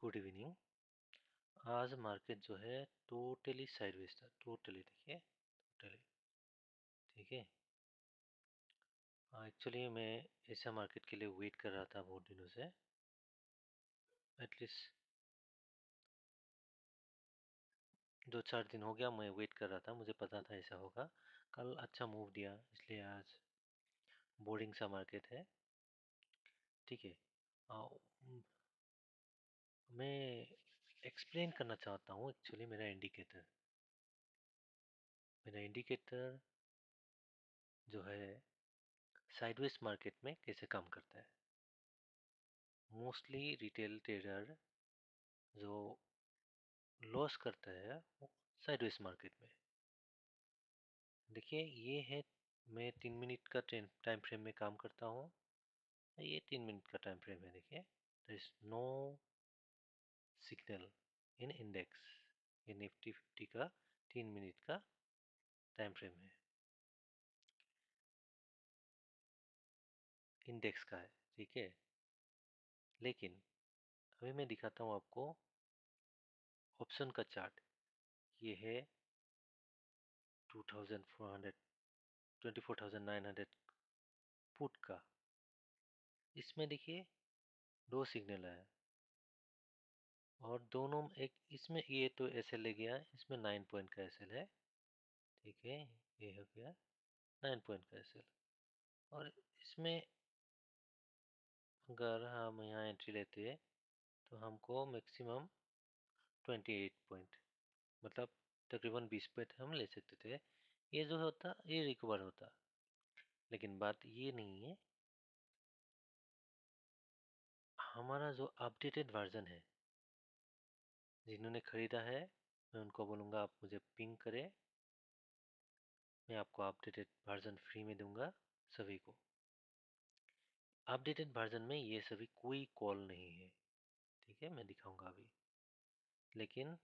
Good evening. आज market जो है टोटली साइडवेज था, टोटली देखिए, टोटली। ठीक है। एक्चुअली मैं ऐसा मार्केट के लिए वेट कर रहा था बहुत दिनों से। एटलीस्ट 2-4 दिन हो गया मैं वेट कर रहा था, मुझे पता था ऐसा होगा। कल अच्छा मूव दिया, इसलिए आज बोरिंग सा मार्केट है। ठीक है। आ, म- मैं एक्सप्लेन करना चाहता हूँ एक्चुअली मेरा इंडिकेटर जो है साइडवेज मार्केट में कैसे काम करता है। मोस्टली रिटेल ट्रेडर जो लॉस करता है वो साइडवेज मार्केट में। देखिए ये है, मैं 3 मिनट का टाइम फ्रेम में काम करता हूँ। ये 3 मिनट का टाइम फ्रेम है। देखिए there is no signal in index. ये निफ्टी 50 का 3 मिनट का टाइम फ्रेम है, इंडेक्स का है। ठीक है। लेकिन अभी मैं दिखाता हूँ आपको ऑप्शन का चार्ट। ये है 2400, 24,900 पुट का। इसमें देखिए दो सिग्नल है और दोनों एक इसमें, ये तो एसएल ले गया, इसमें 9 पॉइंट का एसएल है। ठीक है, ये हो गया 9 पॉइंट का एसएल। और इसमें अगर हम यहाँ एंट्री लेते हैं तो हमको मैक्सिमम 28 पॉइंट, मतलब तकरीबन 20 पॉइंट हम ले सकते थे। ये जो होता ये रिकवर होता। लेकिन बात ये नहीं है, हमारा जो अपडेटेड वर्जन है, जिन्होंने खरीदा है मैं उनको बोलूँगा आप मुझे पिंग करें। मैं आपको अपडेटेड वर्जन फ्री में दूंगा सभी को। अपडेटेड वर्जन में ये सभी कोई कॉल नहीं है। ठीक है, मैं दिखाऊंगा अभी। लेकिन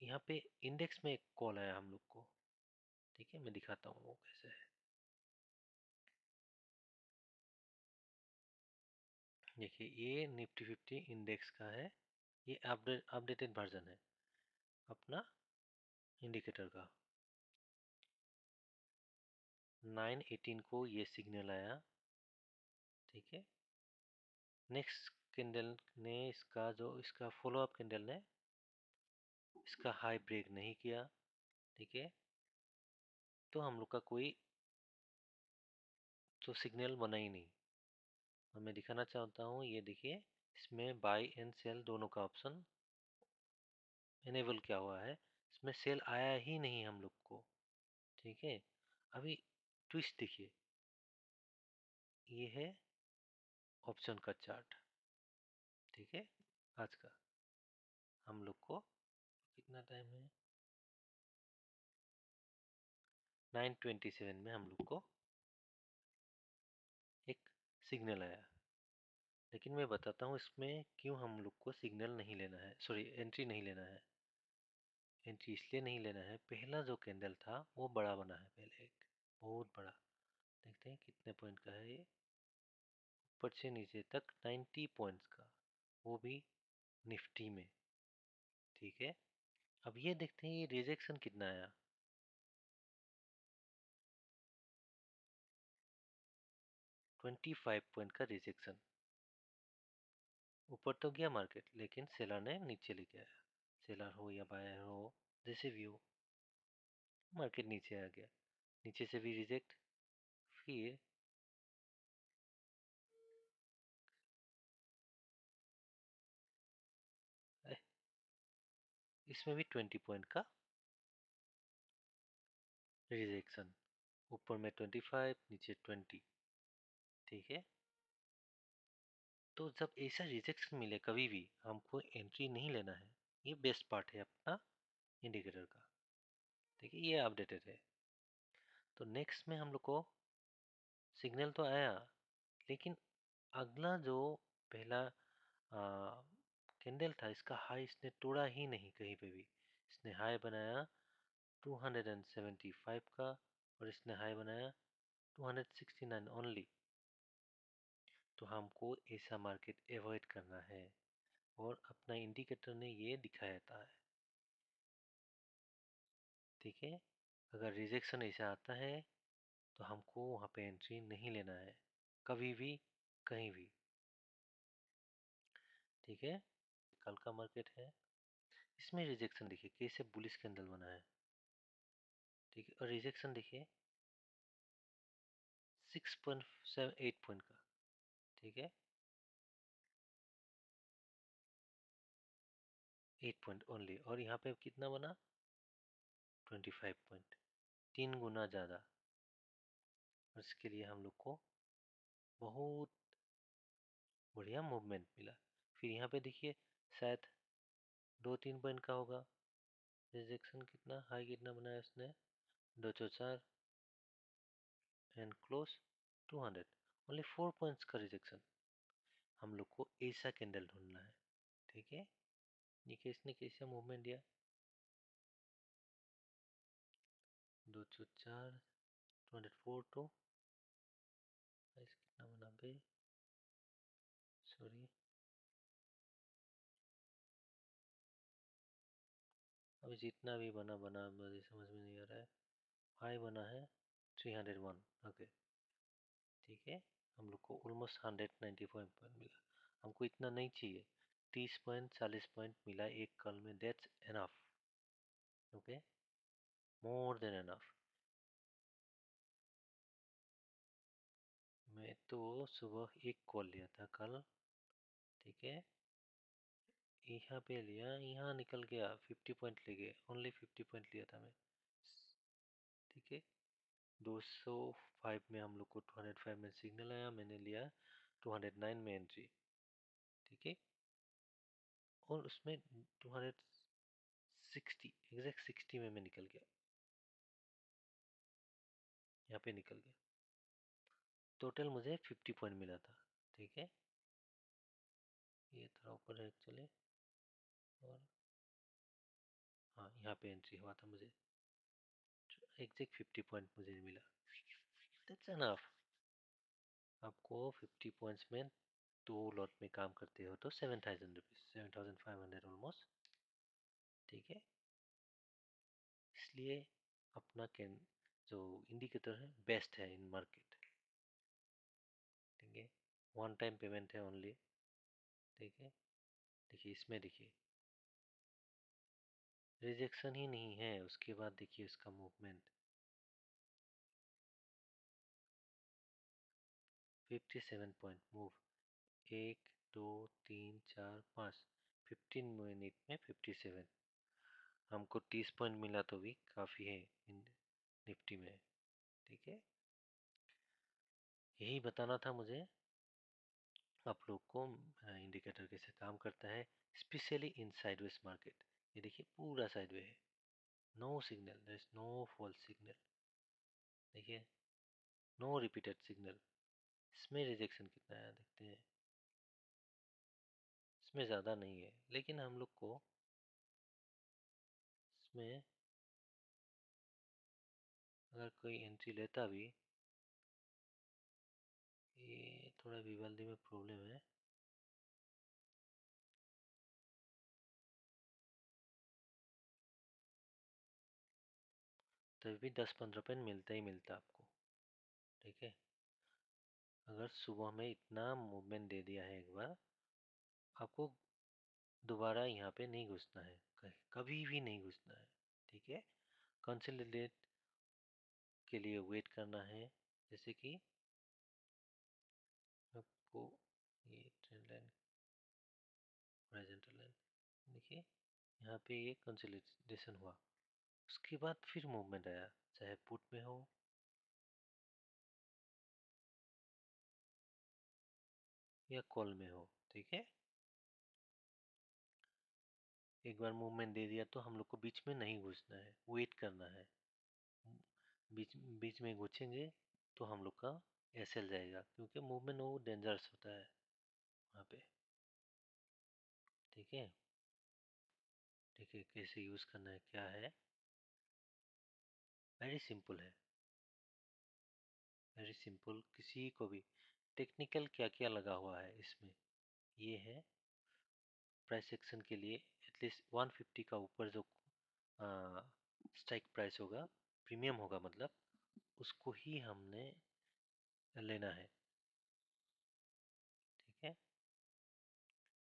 यहाँ पे इंडेक्स में एक कॉल आया हम लोग को। ठीक है, मैं दिखाता हूँ वो कैसे है। देखिए ये निफ्टी 50 इंडेक्स का है। ये अपडेटेड वर्जन है अपना इंडिकेटर का। 9/18 को ये सिग्नल आया। ठीक है। नेक्स्ट कैंडल ने इसका फॉलो अप कैंडल ने इसका हाई ब्रेक नहीं किया। ठीक है। तो हम लोग का कोई तो सिग्नल बना ही नहीं। और मैं दिखाना चाहता हूँ, ये देखिए इसमें बाय एंड सेल दोनों का ऑप्शन इनेबल क्या हुआ है। इसमें सेल आया ही नहीं हम लोग को। ठीक है। अभी ट्विस्ट देखिए, ये है ऑप्शन का चार्ट। ठीक है। आज का हम लोग को कितना टाइम है, 9:27 में हम लोग को एक सिग्नल आया। लेकिन मैं बताता हूँ इसमें क्यों हम लोग को सिग्नल नहीं लेना है, सॉरी एंट्री नहीं लेना है। एंट्री इसलिए नहीं लेना है, पहला जो कैंडल था वो बड़ा बना है, पहले एक बहुत बड़ा। देखते हैं कितने पॉइंट का है ये, ऊपर से नीचे तक 90 पॉइंट्स का, वो भी निफ्टी में। ठीक है। अब ये देखते हैं ये रिजेक्शन कितना आया। 25 पॉइंट का रिजेक्शन। ऊपर तो गया मार्केट, लेकिन सेलर ने नीचे लेके आया। सेलर हो या बायर हो, जैसे भी हो, मार्केट नीचे आ गया। नीचे से भी रिजेक्ट, फिर इसमें भी 20 पॉइंट का रिजेक्शन। ऊपर में 25, नीचे 20। ठीक है। तो जब ऐसा रिजेक्शन मिले कभी भी हमको एंट्री नहीं लेना है। ये बेस्ट पार्ट है अपना इंडिकेटर का। देखिए ये अपडेटेड है। तो नेक्स्ट में हम लोग को सिग्नल तो आया, लेकिन अगला जो पहला कैंडल था, इसका हाई इसने तोड़ा ही नहीं कहीं पे भी। इसने हाई बनाया 275 का और इसने हाई बनाया 269 ओनली। तो हमको ऐसा मार्केट एवॉइड करना है और अपना इंडिकेटर ने ये दिखाया था। ठीक है, अगर रिजेक्शन ऐसा आता है तो हमको वहाँ पे एंट्री नहीं लेना है कभी भी, कहीं भी। ठीक है, कल का मार्केट है, इसमें रिजेक्शन देखिए कैसे बुलिश कैंडल बना है। ठीक है, और रिजेक्शन देखिए 6.78 पॉइंट का। ठीक है, 8 पॉइंट ओनली, और यहाँ पे कितना बना 25 पॉइंट, 3 गुना ज़्यादा। और इसके लिए हम लोग को बहुत बढ़िया मूवमेंट मिला। फिर यहाँ पे देखिए शायद 2-3 पॉइंट का होगा रिजेक्शन। कितना हाई कितना बनाया उसने, 204 एंड क्लोज 200, ओनली 4 पॉइंट्स का रिजेक्शन। हम लोग को ऐसा कैंडल ढूंढना है। ठीक है, ये इसने कैसा मूवमेंट दिया, 204 204 टू कितना बना भाई, सॉरी अभी जितना भी बना बना मुझे समझ में नहीं आ रहा है। हाई बना है 301। ओके, ठीक है, हम लोग को ऑलमोस्ट 195 पॉइंट मिला। हमको इतना नहीं चाहिए, 30 पॉइंट 40 पॉइंट मिला एक कल में, that's enough. Okay, more than enough. मैं तो सुबह एक कॉल लिया था कल। ठीक है, यहाँ पे लिया, यहाँ निकल गया 50 पॉइंट ले गए, ओनली 50 पॉइंट लिया था मैं। ठीक है, 205 में हम लोग को 205 में सिग्नल आया, मैंने लिया 209 में एंट्री। ठीक है, और उसमें 260 एग्जैक्ट 60 में मैं निकल गया, यहाँ पे निकल गया। टोटल मुझे 50 पॉइंट मिला था। ठीक है, ये थोड़ा ऊपर है चले, और हाँ यहाँ पे एंट्री हुआ था मुझे, एग्जैक्ट 50 पॉइंट मुझे मिला। That's enough. आपको 50 पॉइंट्स में 2 लॉट में काम करते हो तो 7,000 रुपीज, 7,500 ऑलमोस्ट। ठीक है, इसलिए अपना कैन जो इंडिकेटर है बेस्ट है इन मार्केट। ठीक है, वन टाइम पेमेंट है ओनली। ठीक है, देखिए इसमें देखिए रिजेक्शन ही नहीं है, उसके बाद देखिए इसका मूवमेंट 57 पॉइंट मूव, 1 2 3 4 5, 15 मिनट में 57। हमको 30 पॉइंट मिला तो भी काफ़ी है इन निफ्टी में। ठीक है, यही बताना था मुझे आप लोग को इंडिकेटर कैसे काम करता है, स्पेशली इन साइडवेज मार्केट। ये देखिए पूरा साइडवे है, no signal, there is no false signal. देखिए नो रिपीटेड सिग्नल। इसमें रिजेक्शन कितना है देखते हैं, इसमें ज़्यादा नहीं है, लेकिन हम लोग को इसमें अगर कोई एंट्री लेता भी, ये थोड़ा विवाल्दी में प्रॉब्लम है। तभी भी 10-15 पेन मिलता ही मिलता आपको। ठीक है, अगर सुबह में इतना मूवमेंट दे दिया है एक बार, आपको दोबारा यहाँ पे नहीं घुसना है, कभी भी नहीं घुसना है। ठीक है, कंसोलिडेट के लिए वेट करना है। जैसे कि आपको ये ट्रेंड लाइन, हॉरिजॉन्टल लाइन देखिए, यहाँ पे ये कंसोलिडेशन हुआ, उसके बाद फिर मूवमेंट आया, चाहे पुट में हो या कॉल में हो। ठीक है, एक बार मूवमेंट दे दिया तो हम लोग को बीच में नहीं घुसना है, वेट करना है। बीच बीच में घुसेंगे तो हम लोग का एसएल जाएगा, क्योंकि मूवमेंट वो डेंजरस होता है वहाँ पे। ठीक है, देखिए कैसे यूज़ करना है, क्या है, वेरी सिंपल है, वेरी सिंपल। किसी को भी टेक्निकल क्या क्या लगा हुआ है इसमें, ये है प्राइस एक्शन के लिए एटलीस्ट 150 का ऊपर जो स्ट्राइक प्राइस होगा, प्रीमियम होगा मतलब, उसको ही हमने लेना है। ठीक है,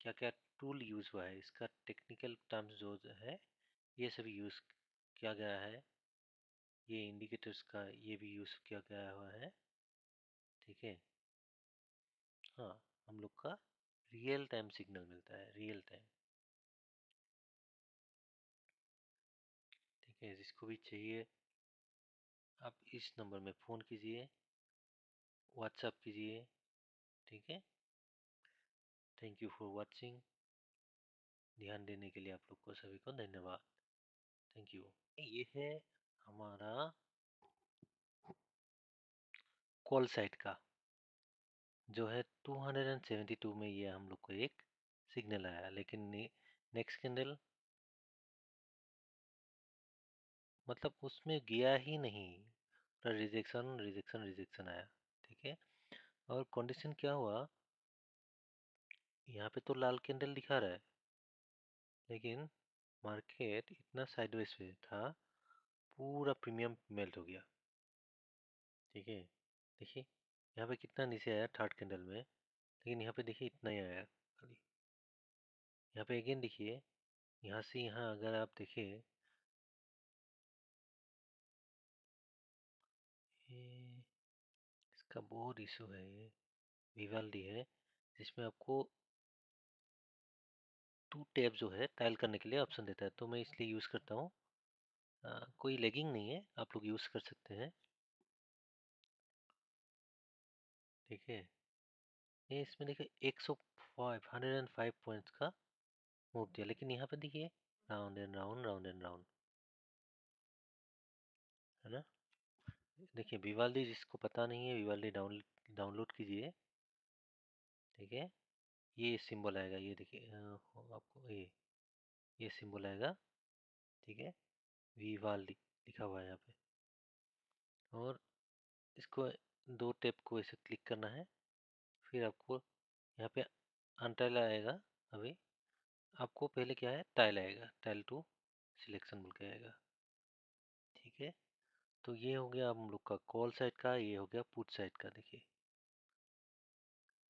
क्या क्या टूल यूज हुआ है, इसका टेक्निकल टर्म्स जो है ये सभी यूज किया गया है। ये इंडिकेटर्स का ये भी यूज किया गया हुआ है। ठीक है, हाँ, हम लोग का रियल टाइम सिग्नल मिलता है, रियल टाइम। ठीक है, जिसको भी चाहिए आप इस नंबर में फ़ोन कीजिए, व्हाट्सअप कीजिए। ठीक है, थैंक यू फॉर वॉचिंग। ध्यान देने के लिए आप लोग को सभी को धन्यवाद। Thank you. ये है हमारा कॉल साइट का, जो है 272 में ये हम लोग को एक सिग्नल आया, लेकिन नेक्स्ट कैंडल मतलब उसमें गया ही नहीं, रिजेक्शन रिजेक्शन रिजेक्शन आया। ठीक है, और कंडीशन क्या हुआ, यहाँ पे तो लाल कैंडल दिखा रहा है, लेकिन मार्केट इतना साइडवेज पे था, पूरा प्रीमियम मेल्ट हो गया। ठीक है, देखिए यहाँ पे कितना नीचे आया थर्ड कैंडल में, लेकिन यहाँ पे देखिए इतना ही आया खाली। यहाँ पे अगेन देखिए, यहाँ से यहाँ अगर आप देखें, ये इसका बहुत इशू है, ये विवाल्डी है, जिसमें आपको टू टैब जो है टाइल करने के लिए ऑप्शन देता है, तो मैं इसलिए यूज़ करता हूँ। कोई लेगिंग नहीं है, आप लोग यूज़ कर सकते हैं। ठीक है, ये इसमें देखिए 105 पॉइंट्स का मूव दिया, लेकिन यहाँ पे देखिए round and round round and round, है ना। देखिए विवाल्डी, जिसको पता नहीं है विवाल्डी डाउनलोड कीजिए। ठीक है, ये सिंबल आएगा, ये देखिए आपको ये सिंबल आएगा। ठीक है, विवाल्डी लिखा हुआ है यहाँ पे, और इसको दो टेप को ऐसे क्लिक करना है, फिर आपको यहाँ पे अनटाइल आएगा। अभी आपको पहले क्या है, टाइल आएगा, टाइल टू सिलेक्शन बोल के आएगा। ठीक है, तो ये हो गया हम लोग का कॉल साइड का, ये हो गया पुट साइड का। देखिए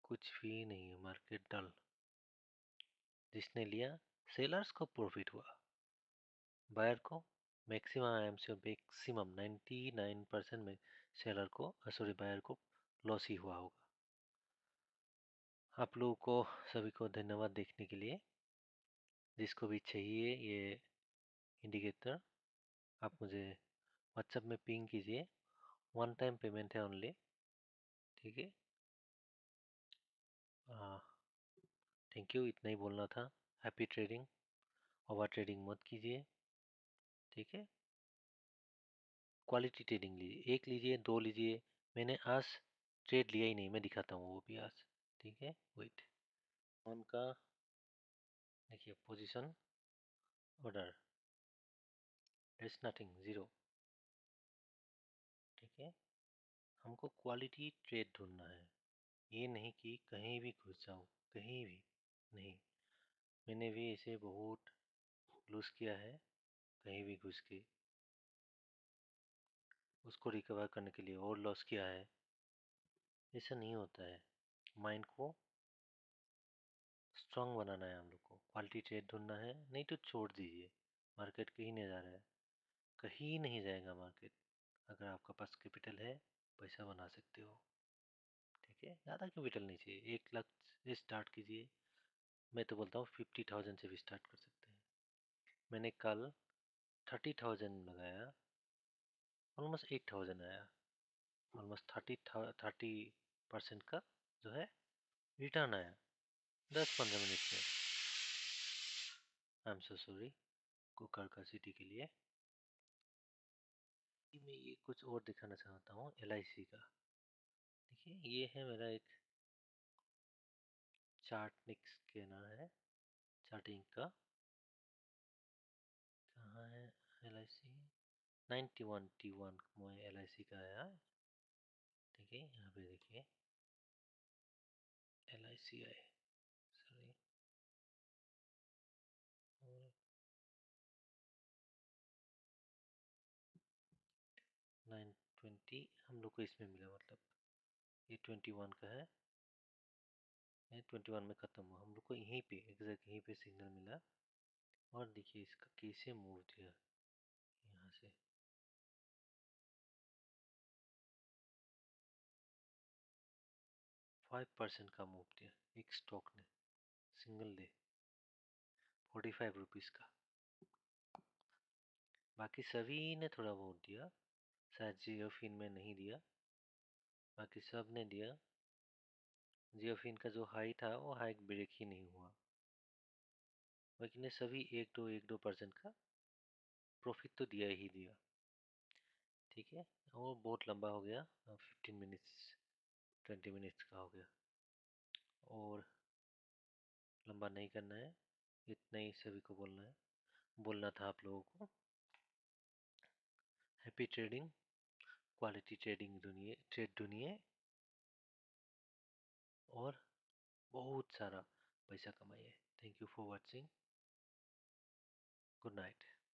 कुछ भी नहीं है, मार्केट डल। जिसने लिया सेलर्स को प्रॉफिट हुआ, बायर को maximum, I am sure maximum 99% में सेलर को, सॉरी बायर को लॉस ही हुआ होगा। आप लोगों को सभी को धन्यवाद देखने के लिए। जिसको भी चाहिए ये इंडिकेटर, आप मुझे व्हाट्सएप में पिंग कीजिए। वन टाइम पेमेंट है ओनली। ठीक है, थैंक यू, इतना ही बोलना था। हैप्पी ट्रेडिंग, ओवर ट्रेडिंग मत कीजिए। ठीक है, क्वालिटी ट्रेडिंग लीजिए, एक लीजिए, दो लीजिए। मैंने आज ट्रेड लिया ही नहीं, मैं दिखाता हूँ वो भी आज। ठीक है, वेट, उनका देखिए position order is nothing, zero. ठीक है, हमको क्वालिटी ट्रेड ढूंढना है, ये नहीं कि कहीं भी घुस जाओ, कहीं भी नहीं। मैंने भी इसे बहुत लूज किया है, कहीं भी घुस के उसको रिकवर करने के लिए और लॉस किया है। ऐसा नहीं होता है, माइंड को स्ट्रांग बनाना है हम लोग को, क्वालिटी ट्रेड ढूंढना है, नहीं तो छोड़ दीजिए। मार्केट कहीं नहीं जा रहा है, कहीं नहीं जाएगा मार्केट। अगर आपका पास कैपिटल है, पैसा बना सकते हो। ठीक है, ज़्यादा कैपिटल नहीं चाहिए, 1 लाख से स्टार्ट कीजिए। मैं तो बोलता हूँ 50,000 से भी स्टार्ट कर सकते हैं। मैंने कल 30,000 लगाया, ऑलमोस्ट 8,000 आया, ऑलमोस्ट 30% का जो है रिटर्न आया 10-15 मिनट में। I am so sorry cooker का सिटी के लिए। मैं ये कुछ और दिखाना चाहता हूँ LIC का। देखिए ये है मेरा एक चार्टनिक्स के नाम है, चार्टिंग का। कहाँ है LIC, 91T1 में LIC का आया। ठीक है, यहाँ पे देखिए LICI, सॉरी, और 920 हम लोग को इसमें मिला, मतलब ये 21 का है, ये 21 में ख़त्म हुआ, हम लोग को यहीं पे एग्जैक्ट यहीं पे सिग्नल मिला। और देखिए इसका कैसे मूव दिया यहाँ से, 5% का मूव दिया एक स्टॉक ने, सिंगल डे, 45 रुपीज़ का। बाकी सभी ने थोड़ा बहुत दिया, शायद जियो फिन में नहीं दिया, बाकी सब ने दिया। जियो फिन का जो हाई था वो हाई ब्रेक ही नहीं हुआ, बाकी ने सभी 1-2% का प्रॉफिट तो दिया ही दिया। ठीक है, वो बहुत लंबा हो गया, 15 मिनट्स 20 मिनट्स का हो गया, और लंबा नहीं करना है, इतना ही सभी को बोलना था आप लोगों को। हैप्पी ट्रेडिंग, क्वालिटी ट्रेडिंग ढूंढिए और बहुत सारा पैसा कमाइए। Thank you for watching, good night.